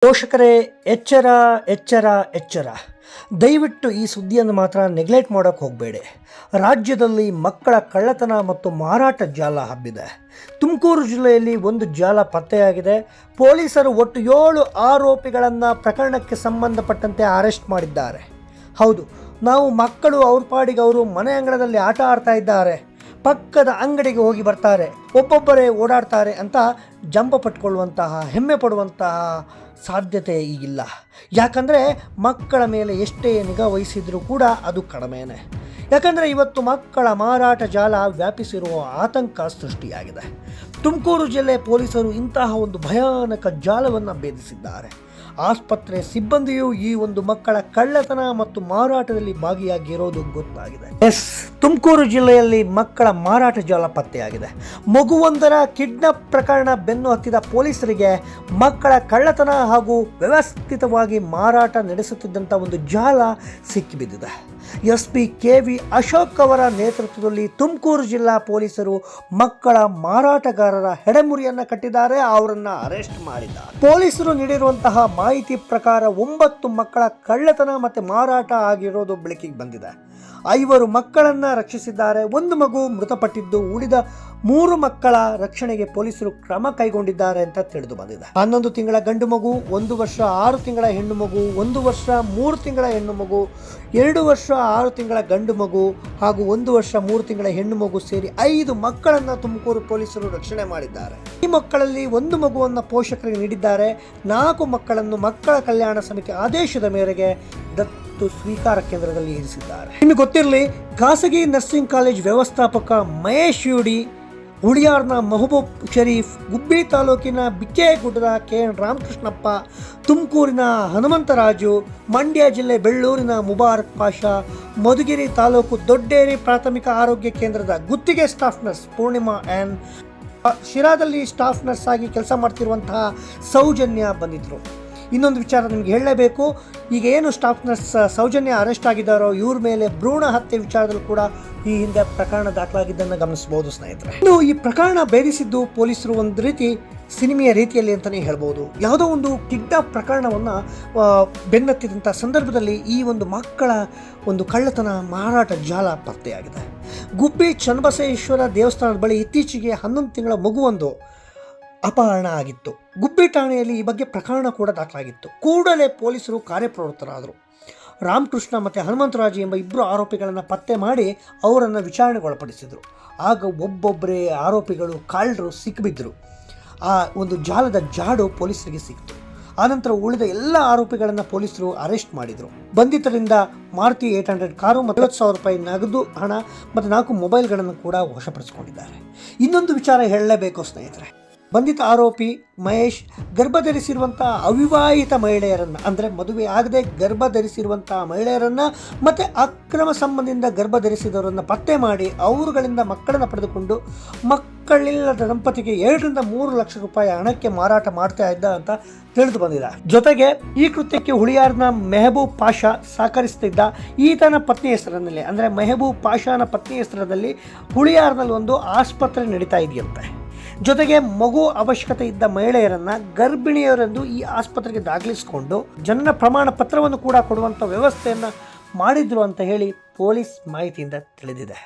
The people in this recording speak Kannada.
ಪೋಷಕರೇ ಎಚ್ಚರ ಎಚ್ಚರ ಎಚ್ಚರ. ದಯವಿಟ್ಟು ಈ ಸುದ್ದಿಯನ್ನು ಮಾತ್ರ ನೆಗ್ಲೆಕ್ಟ್ ಮಾಡೋಕ್ಕೆ ಹೋಗಬೇಡಿ. ರಾಜ್ಯದಲ್ಲಿ ಮಕ್ಕಳ ಕಳ್ಳತನ ಮತ್ತು ಮಾರಾಟ ಜಾಲ ಹಬ್ಬಿದೆ. ತುಮಕೂರು ಜಿಲ್ಲೆಯಲ್ಲಿ ಒಂದು ಜಾಲ ಪತ್ತೆಯಾಗಿದೆ. ಪೊಲೀಸರು ಒಟ್ಟು 7 ಆರೋಪಿಗಳನ್ನು ಪ್ರಕರಣಕ್ಕೆ ಸಂಬಂಧಪಟ್ಟಂತೆ ಅರೆಸ್ಟ್ ಮಾಡಿದ್ದಾರೆ. ಹೌದು, ನಾವು ಮಕ್ಕಳು ಅವ್ರ ಪಾಡಿಗೆ ಅವರು ಮನೆ ಅಂಗಳದಲ್ಲಿ ಆಟ ಆಡ್ತಾ ಇದ್ದಾರೆ, ಪಕ್ಕದ ಅಂಗಡಿಗೆ ಹೋಗಿ ಬರ್ತಾರೆ, ಒಬ್ಬೊಬ್ಬರೇ ಓಡಾಡ್ತಾರೆ ಅಂತ ಜಂಬ ಪಟ್ಕೊಳ್ಳುವಂತಹ, ಹೆಮ್ಮೆ ಪಡುವಂತಹ ಸಾಧ್ಯತೆ ಈಗಿಲ್ಲ. ಯಾಕಂದರೆ ಮಕ್ಕಳ ಮೇಲೆ ಎಷ್ಟೇ ನಿಗಾ ವಹಿಸಿದರೂ ಕೂಡ ಅದು ಕಡಿಮೆನೇ. ಯಾಕಂದರೆ ಇವತ್ತು ಮಕ್ಕಳ ಮಾರಾಟ ಜಾಲ ವ್ಯಾಪಿಸಿರುವ ಆತಂಕ ಸೃಷ್ಟಿಯಾಗಿದೆ. ತುಮಕೂರು ಜಿಲ್ಲೆ ಪೊಲೀಸರು ಇಂತಹ ಒಂದು ಭಯಾನಕ ಜಾಲವನ್ನು ಭೇದಿಸಿದ್ದಾರೆ. ಆಸ್ಪತ್ರೆ ಸಿಬ್ಬಂದಿಯು ಈ ಒಂದು ಮಕ್ಕಳ ಕಳ್ಳತನ ಮತ್ತು ಮಾರಾಟದಲ್ಲಿ ಭಾಗಿಯಾಗಿರೋದು ಗೊತ್ತಾಗಿದೆ. ತುಮಕೂರು ಜಿಲ್ಲೆಯಲ್ಲಿ ಮಕ್ಕಳ ಮಾರಾಟ ಜಾಲ ಪತ್ತೆಯಾಗಿದೆ. ಮಗುವೊಂದರ ಕಿಡ್ನಾಪ್ ಪ್ರಕರಣ ಬೆನ್ನು ಹತ್ತಿದ ಪೊಲೀಸರಿಗೆ ಮಕ್ಕಳ ಕಳ್ಳತನ ಹಾಗೂ ವ್ಯವಸ್ಥಿತವಾಗಿ ಮಾರಾಟ ನಡೆಸುತ್ತಿದ್ದಂಥ ಒಂದು ಜಾಲ ಸಿಕ್ಕಿಬಿದ್ದಿದೆ. SP KV ಅಶೋಕ್ ಅವರ ನೇತೃತ್ವದಲ್ಲಿ ತುಮಕೂರು ಜಿಲ್ಲಾ ಪೊಲೀಸರು ಮಕ್ಕಳ ಮಾರಾಟಗಾರರ ಹೆಡೆಮುರಿಯನ್ನು ಕಟ್ಟಿದ್ದಾರೆ, ಅವರನ್ನು ಅರೆಸ್ಟ್ ಮಾಡಿದ್ದಾರೆ. ಪೊಲೀಸರು ನೀಡಿರುವಂತಹ ಮಾಹಿತಿ ಪ್ರಕಾರ 9 ಮಕ್ಕಳ ಕಳ್ಳತನ ಮತ್ತು ಮಾರಾಟ ಆಗಿರೋದು ಬೆಳಕಿಗೆ ಬಂದಿದೆ. 5 ಮಕ್ಕಳನ್ನು ರಕ್ಷಿಸಿದ್ದಾರೆ. 1 ಮಗು ಮೃತಪಟ್ಟಿದ್ದು, ಉಳಿದ 3 ಮಕ್ಕಳ ರಕ್ಷಣೆಗೆ ಪೊಲೀಸರು ಕ್ರಮ ಕೈಗೊಂಡಿದ್ದಾರೆ ಅಂತ ತಿಳಿದು ಬಂದಿದೆ. 11 ತಿಂಗಳ ಗಂಡು ಮಗು, 1 ವರ್ಷ 6 ತಿಂಗಳ ಹೆಣ್ಣು ಮಗು, 1 ವರ್ಷ 3 ತಿಂಗಳ ಹೆಣ್ಣು ಮಗು, 2 ವರ್ಷ 6 ತಿಂಗಳ ಗಂಡು ಮಗು ಹಾಗೂ 1 ವರ್ಷ 3 ತಿಂಗಳ ಹೆಣ್ಣು ಮಗು ಸೇರಿ 5 ಮಕ್ಕಳನ್ನು ತುಮಕೂರು ಪೊಲೀಸರು ರಕ್ಷಣೆ ಮಾಡಿದ್ದಾರೆ. ಈ ಮಕ್ಕಳಲ್ಲಿ 1 ಮಗುವನ್ನು ಪೋಷಕರಿಗೆ ನೀಡಿದ್ದಾರೆ. 4 ಮಕ್ಕಳನ್ನು ಮಕ್ಕಳ ಕಲ್ಯಾಣ ಸಮಿತಿ ಆದೇಶದ ಮೇರೆಗೆ ದತ್ತು ಸ್ವೀಕಾರ ಕೇಂದ್ರದಲ್ಲಿ ಇರಿಸಿದ್ದಾರೆ. ನಿಮಗೆ ಗೊತ್ತಿರಲಿ, ಖಾಸಗಿ ನರ್ಸಿಂಗ್ ಕಾಲೇಜ್ ವ್ಯವಸ್ಥಾಪಕ ಮಹೇಶ್ ಯುಡಿ, ಹುಳಿಯಾರ್ನ ಮಹಬೂಬ್ ಶರೀಫ್, ಗುಬ್ಬಿ ತಾಲೂಕಿನ ಬಿಕ್ಕೇಗುಡ್ಡದ KN ರಾಮಕೃಷ್ಣಪ್ಪ, ತುಮಕೂರಿನ ಹನುಮಂತರಾಜು, ಮಂಡ್ಯ ಜಿಲ್ಲೆ ಬೆಳ್ಳೂರಿನ ಮುಬಾರಕ್ ಪಾಷಾ, ಮಧುಗಿರಿ ತಾಲೂಕು ದೊಡ್ಡೇರಿ ಪ್ರಾಥಮಿಕ ಆರೋಗ್ಯ ಕೇಂದ್ರದ ಗುತ್ತಿಗೆ ಸ್ಟಾಫ್ ನರ್ಸ್ ಪೂರ್ಣಿಮಾ N, ಶಿರಾದಲ್ಲಿ ಸ್ಟಾಫ್ ನರ್ಸ್ ಆಗಿ ಕೆಲಸ ಮಾಡ್ತಿರುವಂತಹ ಸೌಜನ್ಯ ಬಂದಿದ್ದರು. ಇನ್ನೊಂದು ವಿಚಾರ ನಿಮಗೆ ಹೇಳಲೇಬೇಕು. ಈಗ ಏನು ಸ್ಟಾಫ್ ನರ್ಸ್ ಸೌಜನ್ಯ ಅರೆಸ್ಟ್ ಆಗಿದ್ದಾರೋ, ಇವ್ರ ಮೇಲೆ ಭ್ರೂಣ ಹತ್ಯೆ ವಿಚಾರದಲ್ಲೂ ಕೂಡ ಈ ಹಿಂದೆ ಪ್ರಕರಣ ದಾಖಲಾಗಿದ್ದನ್ನು ಗಮನಿಸಬಹುದು ಸ್ನೇಹಿತರೆ. ಇನ್ನು ಈ ಪ್ರಕರಣ ಭೇದಿಸಿದ್ದು ಪೊಲೀಸರು ಒಂದು ರೀತಿ ಸಿನಿಮೆಯ ರೀತಿಯಲ್ಲಿ ಅಂತಲೇ ಹೇಳ್ಬೋದು. ಯಾವುದೋ ಒಂದು ಕಿಡ್ನಾಪ್ ಪ್ರಕರಣವನ್ನು ಬೆನ್ನತ್ತಿದಂಥ ಸಂದರ್ಭದಲ್ಲಿ ಈ ಒಂದು ಮಕ್ಕಳ ಒಂದು ಕಳ್ಳತನ ಮಾರಾಟ ಜಾಲ ಪತ್ತೆಯಾಗಿದೆ. ಗುಬ್ಬಿ ಚನ್ನಬಸವೇಶ್ವರ ದೇವಸ್ಥಾನದ ಬಳಿ ಇತ್ತೀಚೆಗೆ 11 ತಿಂಗಳ ಮಗುವೊಂದು ಅಪಹರಣ ಆಗಿತ್ತು. ಗುಬ್ಬಿ ಠಾಣೆಯಲ್ಲಿ ಈ ಬಗ್ಗೆ ಪ್ರಕರಣ ಕೂಡ ದಾಖಲಾಗಿತ್ತು. ಕೂಡಲೇ ಪೊಲೀಸರು ಕಾರ್ಯಪ್ರವೃತ್ತರಾದರು. ರಾಮಕೃಷ್ಣ ಮತ್ತು ಹನುಮಂತರಾಜು ಎಂಬ 2 ಆರೋಪಿಗಳನ್ನು ಪತ್ತೆ ಮಾಡಿ ಅವರನ್ನು ವಿಚಾರಣೆಗೊಳಪಡಿಸಿದರು. ಆಗ ಒಬ್ಬೊಬ್ಬರೇ ಆರೋಪಿಗಳು ಕಳ್ಳರು ಸಿಕ್ಕಿಬಿದ್ದರು. ಆ ಒಂದು ಜಾಲದ ಜಾಡು ಪೊಲೀಸರಿಗೆ ಸಿಕ್ತು. ಆನಂತರ ಉಳಿದ ಎಲ್ಲ ಆರೋಪಿಗಳನ್ನು ಪೊಲೀಸರು ಅರೆಸ್ಟ್ ಮಾಡಿದರು. ಬಂಧಿತರಿಂದ ಮಾರುತಿ 800 ಕಾರು ಮತ್ತು 50,000 ರೂಪಾಯಿ ನಗದು ಹಣ ಮತ್ತು 4 ಮೊಬೈಲ್ಗಳನ್ನು ಕೂಡ ವಶಪಡಿಸಿಕೊಂಡಿದ್ದಾರೆ. ಇನ್ನೊಂದು ವಿಚಾರ ಹೇಳಲೇಬೇಕು ಸ್ನೇಹಿತರೆ. ಬಂಧಿತ ಆರೋಪಿ ಮಹೇಶ್ ಗರ್ಭಧರಿಸಿರುವಂಥ ಅವಿವಾಹಿತ ಮಹಿಳೆಯರನ್ನು, ಅಂದರೆ ಮದುವೆ ಆಗದೆ ಗರ್ಭಧರಿಸಿರುವಂತಹ ಮಹಿಳೆಯರನ್ನು ಮತ್ತು ಅಕ್ರಮ ಸಂಬಂಧದಿಂದ ಗರ್ಭಧರಿಸಿದವರನ್ನು ಪತ್ತೆ ಮಾಡಿ ಅವರುಗಳಿಂದ ಮಕ್ಕಳನ್ನು ಪಡೆದುಕೊಂಡು ಮಕ್ಕಳಿಲ್ಲದ ದಂಪತಿಗೆ 2 ರಿಂದ 3 ಲಕ್ಷ ರೂಪಾಯಿ ಹಣಕ್ಕೆ ಮಾರಾಟ ಮಾಡ್ತಾ ಇದ್ದ ಅಂತ ತಿಳಿದು ಬಂದಿದೆ. ಜೊತೆಗೆ ಈ ಕೃತ್ಯಕ್ಕೆ ಹುಳಿಯಾರ್ನ ಮೆಹಬೂಬ್ ಪಾಷಾ ಸಹಕರಿಸುತ್ತಿದ್ದ. ಈತನ ಪತ್ನಿ ಹೆಸರಿನಲ್ಲಿ, ಅಂದರೆ ಮೆಹಬೂಬ್ ಪಾಷಾನ ಪತ್ನಿ ಹೆಸರಲ್ಲಿ ಹುಳಿಯಾರ್ನಲ್ಲಿ ಒಂದು ಆಸ್ಪತ್ರೆ ನಡೀತಾ ಇದೆಯಂತೆ. ಜೊತೆಗೆ ಮಗು ಅವಶ್ಯಕತೆ ಇದ್ದ ಮಹಿಳೆಯರನ್ನು ಗರ್ಭಿಣಿಯರೆಂದು ಈ ಆಸ್ಪತ್ರೆಗೆ ದಾಖಲಿಸಿಕೊಂಡು ಜನನ ಪ್ರಮಾಣ ಪತ್ರವನ್ನು ಕೂಡ ಕೊಡುವಂಥ ವ್ಯವಸ್ಥೆಯನ್ನು ಮಾಡಿದ್ರು ಅಂತ ಹೇಳಿ ಪೊಲೀಸ್ ಮಾಹಿತಿಯಿಂದ ತಿಳಿದಿದೆ.